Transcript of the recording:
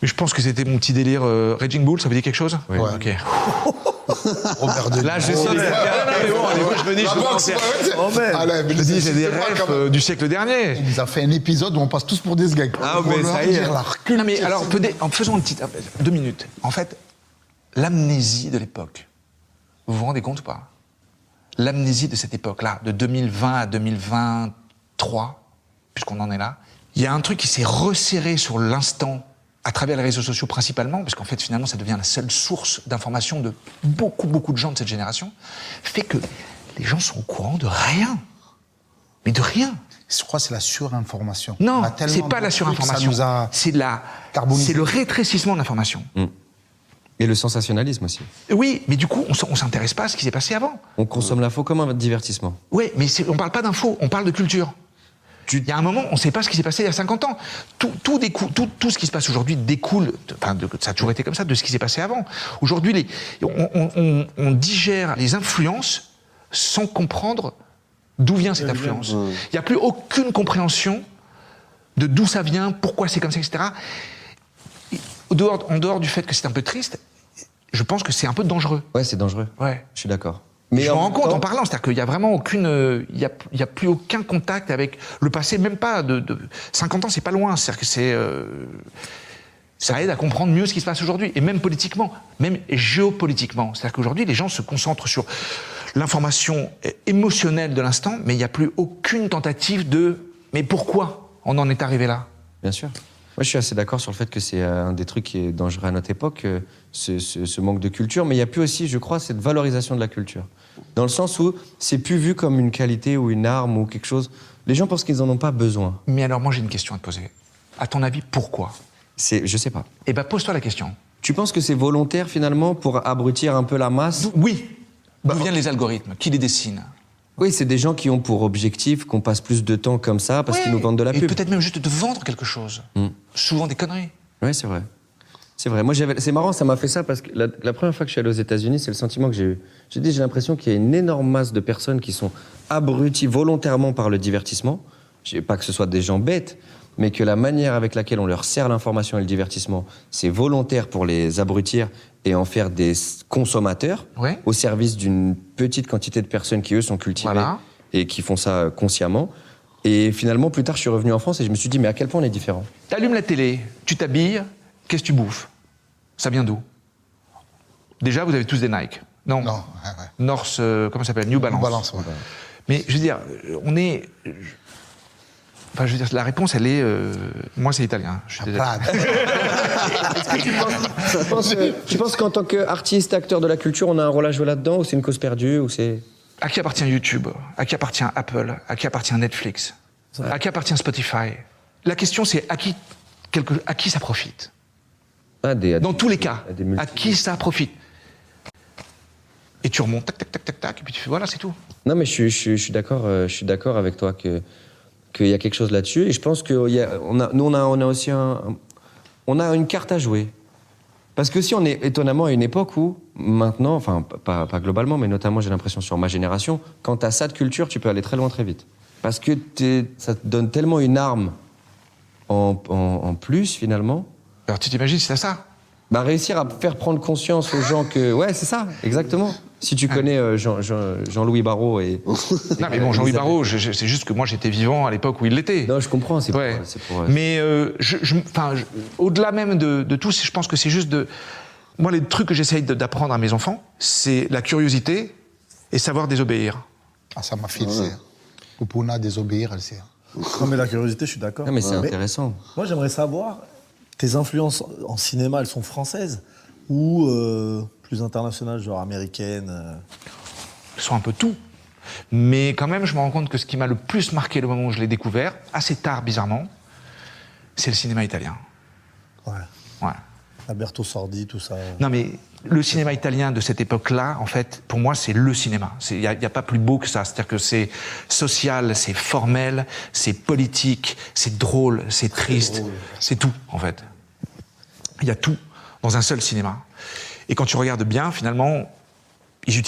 Mais je pense que c'était mon petit délire. Raging Bull, ça vous dit quelque chose? Oui. Ouais. Ok. Robert De Niro. Là, je sais, mais bon, allez, moi, je venais, je commençais. Je dis, c'est des rêves du siècle dernier. Il nous a fait un épisode où on passe tous pour des gags. Ah, mais ça y est. Non, mais alors, en faisant une petite... 2 minutes. En fait, l'amnésie de l'époque, vous vous rendez compte ou pas? L'amnésie de cette époque-là, de 2020 à 2023, puisqu'on en est là, il y a un truc qui s'est resserré sur l'instant à travers les réseaux sociaux principalement, parce qu'en fait, finalement, ça devient la seule source d'information de beaucoup de gens de cette génération, fait que les gens sont au courant de rien. Mais de rien. Je crois que c'est la surinformation. Non, c'est pas la surinformation. C'est le rétrécissement de l'information. Et le sensationnalisme aussi. Oui, mais du coup, on s'intéresse pas à ce qui s'est passé avant. On consomme l'info comme un divertissement. Oui, mais on parle pas d'info, on parle de culture. Il y a un moment, on ne sait pas ce qui s'est passé il y a 50 ans. Tout ce qui se passe aujourd'hui découle, ça a toujours été comme ça, de ce qui s'est passé avant. Aujourd'hui, on digère les influences sans comprendre d'où vient cette influence. Il n'y a plus aucune compréhension de d'où ça vient, pourquoi c'est comme ça, etc. En dehors du fait que c'est un peu triste, je pense que c'est un peu dangereux. Ouais, c'est dangereux. Ouais. Je suis d'accord. Mais je me rends compte en parlant, c'est-à-dire qu'il n'y a vraiment il y a plus aucun contact avec le passé, même pas de 50 ans, c'est pas loin. C'est-à-dire que ça aide à comprendre mieux ce qui se passe aujourd'hui, et même politiquement, même géopolitiquement. C'est-à-dire qu'aujourd'hui, les gens se concentrent sur l'information émotionnelle de l'instant, mais il n'y a plus aucune tentative mais pourquoi on en est arrivé là? Bien sûr. Moi, je suis assez d'accord sur le fait que c'est un des trucs qui est dangereux à notre époque, ce manque de culture. Mais il n'y a plus aussi, je crois, cette valorisation de la culture. Dans le sens où c'est plus vu comme une qualité ou une arme ou quelque chose. Les gens pensent qu'ils n'en ont pas besoin. Mais alors, moi, j'ai une question à te poser. À ton avis, pourquoi? Je sais pas. Eh ben, pose-toi la question. Tu penses que c'est volontaire, finalement, pour abrutir un peu la masse? Oui. D'où viennent les algorithmes? Qui les dessine? Oui, c'est des gens qui ont pour objectif qu'on passe plus de temps comme ça parce qu'ils nous vendent de la pub. Et peut-être même juste de vendre quelque chose. Souvent des conneries. Oui, c'est vrai. C'est vrai. Moi, c'est marrant, ça m'a fait ça parce que la première fois que je suis allé aux États-Unis, c'est le sentiment que j'ai eu. J'ai l'impression qu'il y a une énorme masse de personnes qui sont abruties volontairement par le divertissement. Pas que ce soit des gens bêtes, mais que la manière avec laquelle on leur sert l'information et le divertissement, c'est volontaire pour les abrutir et en faire des consommateurs au service d'une petite quantité de personnes qui, eux, sont cultivées et qui font ça consciemment. Et finalement, plus tard, je suis revenu en France et je me suis dit, mais à quel point on est différents. T'allumes la télé, tu t'habilles, qu'est-ce que tu bouffes? Ça vient d'où? Déjà, vous avez tous des Nike. Non. Non. North, comment ça s'appelle? New Balance. New Balance, ouais. Mais je veux dire, Enfin, je veux dire, la réponse, elle est... moi, c'est italien. Je suis désolé. Tu penses qu'en tant qu'artiste, acteur de la culture, on a un rôle à jouer là-dedans, ou c'est une cause perdue, ou c'est... À qui appartient YouTube? À qui appartient Apple? À qui appartient Netflix? À qui appartient Spotify? La question, c'est à qui ça profite? Dans tous les cas, à qui ça profite? Et tu remontes, tac, et puis tu fais, voilà, c'est tout. Non, mais je suis d'accord avec toi qu'il y a quelque chose là-dessus, et je pense qu'on a aussi on a une carte à jouer. Parce que si on est étonnamment à une époque où, maintenant, enfin, pas globalement, mais notamment, j'ai l'impression sur ma génération, quand t'as ça de culture, tu peux aller très loin très vite. Parce que ça te donne tellement une arme en plus, finalement. Alors tu t'imagines si t'as ça? Bah, réussir à faire prendre conscience aux gens que... Ouais, c'est ça, exactement. Si tu connais Jean-Louis Barraud et... Non, mais bon, Jean-Louis Barraud, c'est juste que moi, j'étais vivant à l'époque où il l'était. Non, je comprends, c'est pour... Mais, au-delà même de tout, je pense que c'est juste de... Moi, les trucs que j'essaye d'apprendre à mes enfants, c'est la curiosité et savoir désobéir. Ah, ça m'a filé. Poupouna, désobéir, elle sait. Non, mais la curiosité, je suis d'accord. Non, mais c'est intéressant. Moi, j'aimerais savoir, tes influences en cinéma, elles sont françaises ou plus internationales, genre américaines Elles sont un peu tout. Mais quand même, je me rends compte que ce qui m'a le plus marqué le moment où je l'ai découvert, assez tard, bizarrement, c'est le cinéma italien. Ouais. Alberto Sordi, tout ça. Non, mais le cinéma italien de cette époque-là, en fait, pour moi, c'est le cinéma. Il n'y a pas plus beau que ça. C'est-à-dire que c'est social, c'est formel, c'est politique, c'est drôle, c'est triste. C'est tout, en fait. Il y a tout dans un seul cinéma. Et quand tu regardes bien, finalement, ils utilisent